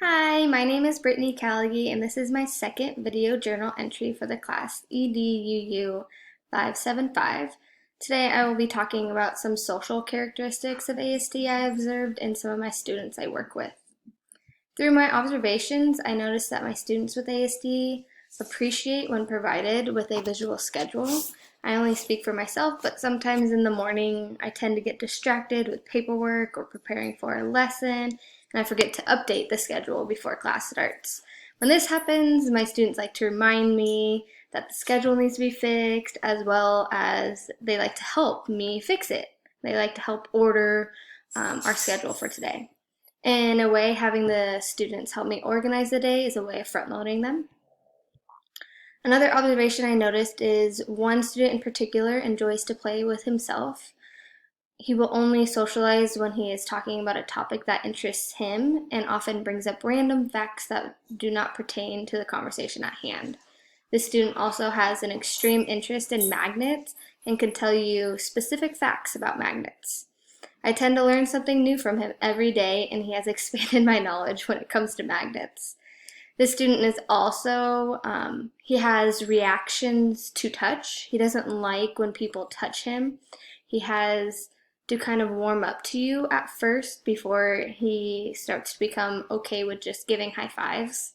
Hi, my name is Brittany Callaghy, and this is my second video journal entry for the class EDUU 575. Today I will be talking about some social characteristics of ASD I observed in some of my students I work with. Through my observations, I noticed that my students with ASD appreciate when provided with a visual schedule. I only speak for myself, but sometimes in the morning I tend to get distracted with paperwork or preparing for a lesson, and I forget to update the schedule before class starts. When this happens, my students like to remind me that the schedule needs to be fixed, as well as they like to help me fix it. They like to help order our schedule for today. In a way, having the students help me organize the day is a way of front-loading them. Another observation I noticed is one student in particular enjoys to play with himself. He will only socialize when he is talking about a topic that interests him and often brings up random facts that do not pertain to the conversation at hand. This student also has an extreme interest in magnets and can tell you specific facts about magnets. I tend to learn something new from him every day, and he has expanded my knowledge when it comes to magnets. This student is also, he has reactions to touch. He doesn't like when people touch him. He has to kind of warm up to you at first before he starts to become okay with just giving high fives.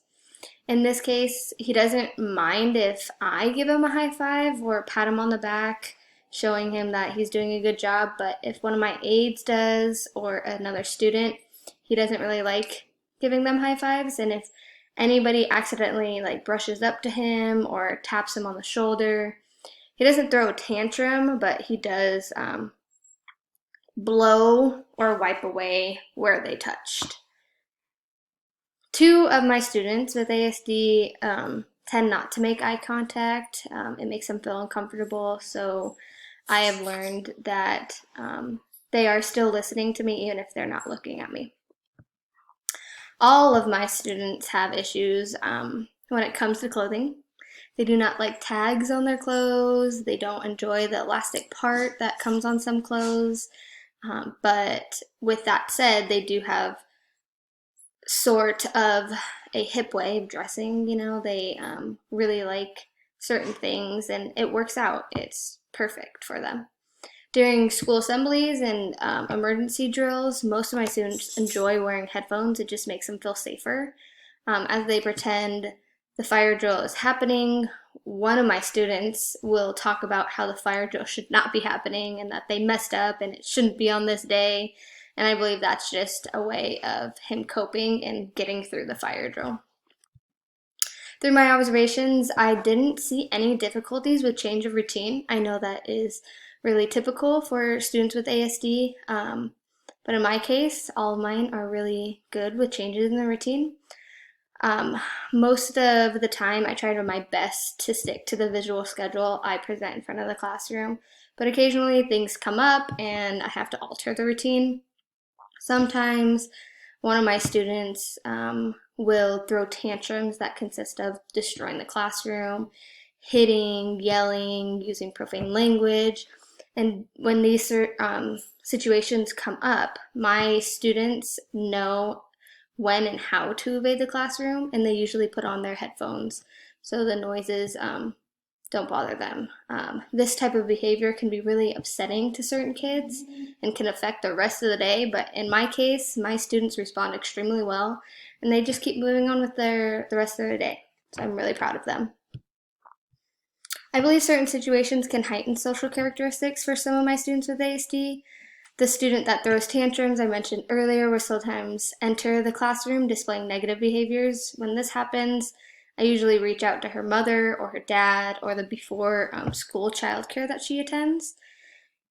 In this case, he doesn't mind if I give him a high five or pat him on the back, showing him that he's doing a good job, but if one of my aides does or another student, he doesn't really like giving them high fives, and if anybody accidentally brushes up to him or taps him on the shoulder, he doesn't throw a tantrum, but he does blow or wipe away where they touched. Two of my students with ASD tend not to make eye contact. It makes them feel uncomfortable, so I have learned that they are still listening to me even if they're not looking at me. All of my students have issues when it comes to clothing. They do not like tags on their clothes. They don't enjoy the elastic part that comes on some clothes. But with that said, they do have sort of a hip way of dressing. They really like certain things, and it works out. It's perfect for them. During school assemblies and emergency drills, most of my students enjoy wearing headphones. It just makes them feel safer. As they pretend the fire drill is happening, one of my students will talk about how the fire drill should not be happening and that they messed up and it shouldn't be on this day. And I believe that's just a way of him coping and getting through the fire drill. Through my observations, I didn't see any difficulties with change of routine. I know that is really typical for students with ASD, but in my case, all of mine are really good with changes in the routine. Most of the time, I try my best to stick to the visual schedule I present in front of the classroom, but occasionally things come up and I have to alter the routine. Sometimes one of my students will throw tantrums that consist of destroying the classroom, hitting, yelling, using profane language. And when these situations come up, my students know when and how to evade the classroom, and they usually put on their headphones so the noises don't bother them. This type of behavior can be really upsetting to certain kids and can affect the rest of the day, but in my case, my students respond extremely well, and they just keep moving on with the rest of their day. So I'm really proud of them. I believe certain situations can heighten social characteristics for some of my students with ASD. The student that throws tantrums I mentioned earlier will sometimes enter the classroom displaying negative behaviors. When this happens, I usually reach out to her mother or her dad or the before school childcare that she attends.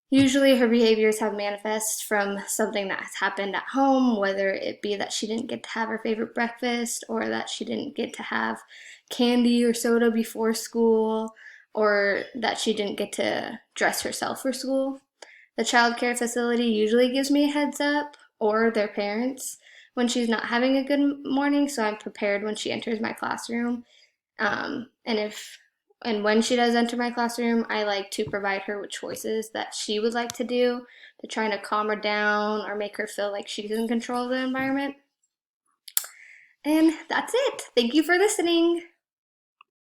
Usually her behaviors have manifest from something that has happened at home, whether it be that she didn't get to have her favorite breakfast or that she didn't get to have candy or soda before school, or that she didn't get to dress herself for school. The childcare facility usually gives me a heads up, or their parents, when she's not having a good morning, so I'm prepared when she enters my classroom. And when she does enter my classroom, I like to provide her with choices that she would like to do to try to calm her down or make her feel like she's in control of the environment. And that's it. Thank you for listening.